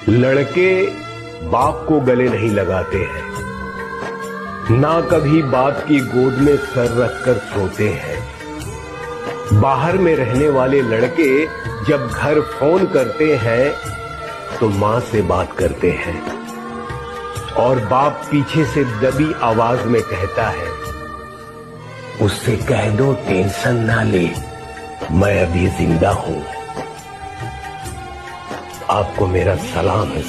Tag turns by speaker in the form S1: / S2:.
S1: लड़के बाप को गले नहीं लगाते हैं, ना कभी बाप की गोद में सर रखकर सोते हैं। बाहर में रहने वाले लड़के जब घर फोन करते हैं तो मां से बात करते हैं और बाप पीछे से दबी आवाज में कहता है, उससे कह दो टेंशन ना ले, मैं अभी जिंदा हूं। आपको मेरा सलाम है।